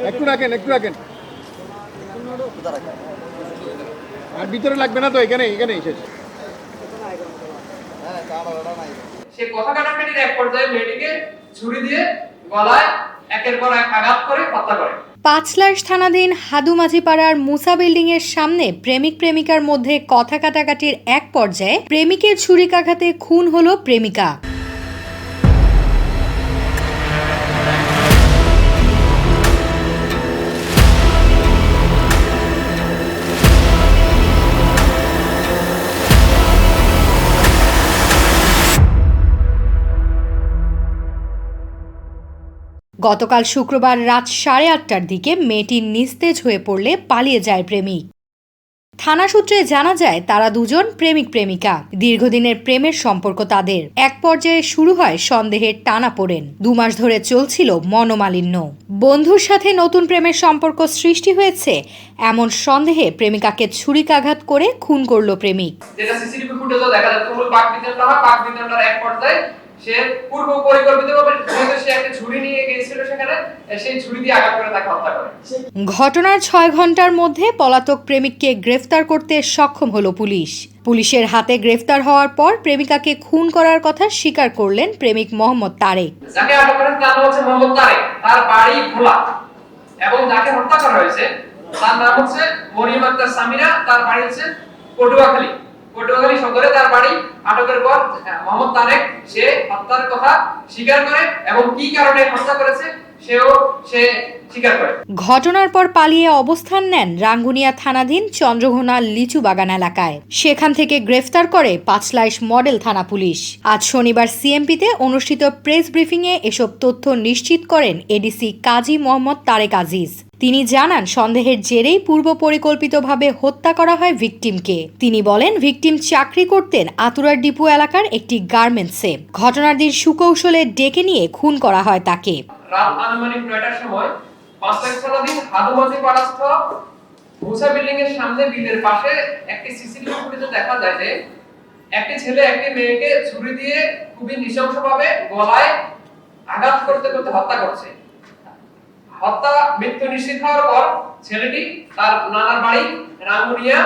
একটু রাখেন, একটু রাখেন। আর ভিতরে লাগবে না তো, এখানে এখানেই শেষ। সে কথা কাটাকাটির এক পর্যায়ে মেয়েটিকে ছুরি দিয়ে গলায় একের পর এক আঘাত করে হত্যা করে। পাঁচলাইশ থানাধীন হাদুমাঝিপাড়ার মুসা বিল্ডিং এর সামনে প্রেমিক প্রেমিকার মধ্যে কথা কাটাকাটির এক পর্যায়ে প্রেমিকের ছুরিকাঘাতে খুন হলো প্রেমিকা। গতকাল শুক্রবার রাত 8:30টার দিকে মেয়েটি নিস্তেজ হয়ে পড়লে পালিয়ে যায় প্রেমিক। থানা সূত্রে জানা যায় তারা দুজন প্রেমিক প্রেমিকা, দীর্ঘদিনের প্রেমের সম্পর্ক তাদের। এক পর্যায়ে শুরু হয় সন্দেহের টানাপোড়েন। 2 মাস ধরে চলছিল মনোমালিন্য। বন্ধুর সাথে নতুন প্রেমের সম্পর্ক সৃষ্টি হয়েছে এমন সন্দেহে প্রেমিকাকে ছুরিকাঘাত করে খুন করল প্রেমিক। যেটা সিসিটিভি ফুটেজে দেখা যাচ্ছে, মূল বাকবিতণ্ডা হয়, বাকবিতণ্ডার এক পর্যায়ে সে পূর্ব পরিকল্পিতভাবে সে একটা ছুরি নিয়ে গিয়েছিল, সেখানে সেই ছুরি দিয়ে আঘাত করে তাকে হত্যা করে। ঘটনার 6 ঘন্টার মধ্যে পলাতক প্রেমিককে গ্রেফতার করতে সক্ষম হলো পুলিশ। পুলিশের হাতে গ্রেফতার হওয়ার পর প্রেমিকাকে খুন করার কথা স্বীকার করলেন প্রেমিক মোহাম্মদ তারেক। যাকে আটক করেন তার নাম হচ্ছে মোহাম্মদ তারেক, তার বাড়ি ভোলা, এবং যাকে হত্যা করা হয়েছে তার নাম হচ্ছে মরিয়ম আক্তার সামিরা, তার বাড়ি হচ্ছে পটুয়াখালী সদরে তার বাড়ি। আটকের পর মোহাম্মদ তারেক সে হত্যার কথা স্বীকার করে এবং কি কারণে হত্যা করেছে সে স্বীকার করে। ঘটনার পর পালিয়ে অবস্থান নেন রাঙ্গুনিয়া থানাধীন চন্দ্রঘোনা লিচু বাগান এলাকায়। সেখান থেকে গ্রেফতার করে পাঁচলাইশ মডেল থানা পুলিশ। আজ শনিবার সিএমপিতে অনুষ্ঠিত প্রেস ব্রিফিংয়ে এসব তথ্য নিশ্চিত করেন এডিসি কাজী মোহাম্মদ তারেক আজিজ। তিনি জানান সন্দেহের জেরেই পূর্ব পরিকল্পিতভাবে হত্যা করা হয় ভিকটিমকে। তিনি বলেন ভিকটিম চাকরি করতেন আতুরার ডিপো এলাকার একটি গার্মেন্টসে। ঘটনার দিন সুকৌশলে ডেকে নিয়ে খুন করা হয় তাকে। রাত আনুমানিক 9টার সময় পাঁচলাইশ থানাধীন হাদুমাঝিপাড়াস্থ মুসা বিল্ডিং এর সামনে বিলের পাশে একটি সিসিটিভি ফুটেজে দেখা যায় যে একটি ছেলে একটি মেয়েকে ছুরি দিয়ে খুবই নৃশংসভাবে গলায় আঘাত করতে করতে হত্যা করছে। হত্যা মৃত্যু নিশ্চিত হওয়ার পর ছেলেটি তার নানার বাড়ি রাঙ্গুনিয়া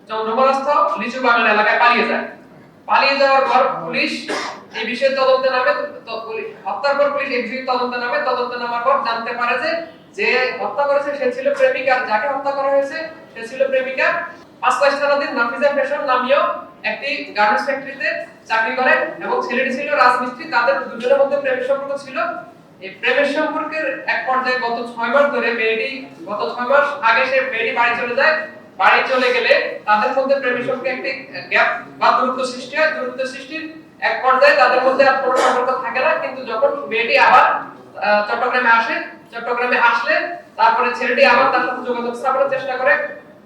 চন্দ্রকোনাস্থ লিচু বাগান এলাকায় পালিয়ে যাওয়ার পর পুলিশ এই বিষয়ে তদন্তে নামে। হত্যার পর পুলিশ এই বিষয়ে তদন্তে নামার পর জানতে পারে যে হত্যা করেছে সে ছিল প্রেমিকা, যাকে হত্যা করা হয়েছে সে ছিল প্রেমিকা। পাঁচলাইশ থানাধীন নাফিজা ফ্যাশন নামীয় একটি গার্মেন্টস ফ্যাক্টরিতে চাকরি করে এবং ছেলেটি ছিল রাজমিস্ত্রি। তাদের দুজনের মধ্যে প্রেমের সম্পর্ক ছিল। এই প্রেমের সম্পর্কের এক পর্যায়ে গত 6 মাস ধরে মেয়েটি মেয়েটি বাড়ি চলে গেলে তাদের মধ্যে প্রেমের সঙ্গে একটি গ্যাপ বা দূরত্ব সৃষ্টি হয়। দূরত্ব সৃষ্টির এক পর্যায়ে তাদের মধ্যে আর কোনো সম্পর্ক থাকে না। কিন্তু যখন মেয়েটি আবার চট্টগ্রামে আসলে তারপরে ছেলেটি আবার তার সাথে যোগাযোগ স্থাপনের চেষ্টা করে।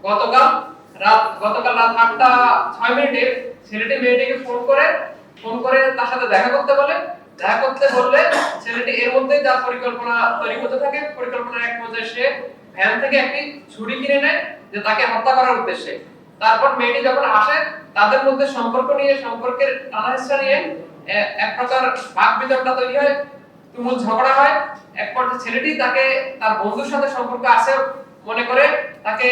গতকাল রাত 8:06 ছেলেটি মেয়েটিকে ফোন করে তার সাথে দেখা করতে বললে ছেলেটি এর মধ্যে তার পরিকল্পনা তৈরি করতে থাকে। পরিকল্পনার এক পর্যায়ে সে ভ্যান থেকে একটি ছুরি কিনে নেয় যে তাকে হত্যা করার উদ্দেশ্যে। তারপর মেয়েটি যখন আসে তাদের মধ্যে সম্পর্কের টানাহেঁচড়া নিয়ে এক প্রকার বাকবিতণ্ডা তৈরি হয়, তুমুল ঝগড়া হয়। এক পর্যায়ে ছেলেটি তাকে তার বন্ধুর সাথে সম্পর্ক আছে মনে করে তাকে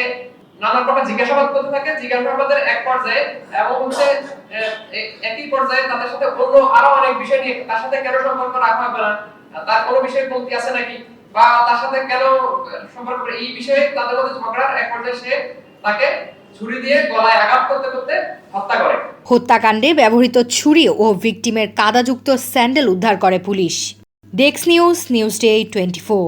নানা প্রকার জিজ্ঞাসাবাদ করতে থাকে। জিজ্ঞাসাবাদের এক পর্যায়ে এবং একই পর্যায়ে তাদের সাথে অন্য আরো অনেক বিষয় নিয়ে, তার সাথে কেন সম্পর্ক রাখা হবে না, তার কোনো বিষয়ে কমতি আছে নাকি, বা তার সাথে কেন সম্পর্ক, এই বিষয়ে তাদের মধ্যে ঝগড়ার এক পর্যায়ে সে তাকে ছুরি দিয়ে গলায় আঘাত করতে করতে হত্যা করে। হত্যাকাণ্ডে ব্যবহৃত ছুরি ও ভিকটিমের কাদাযুক্ত স্যান্ডেল উদ্ধার করে police. Desk news, news day 24।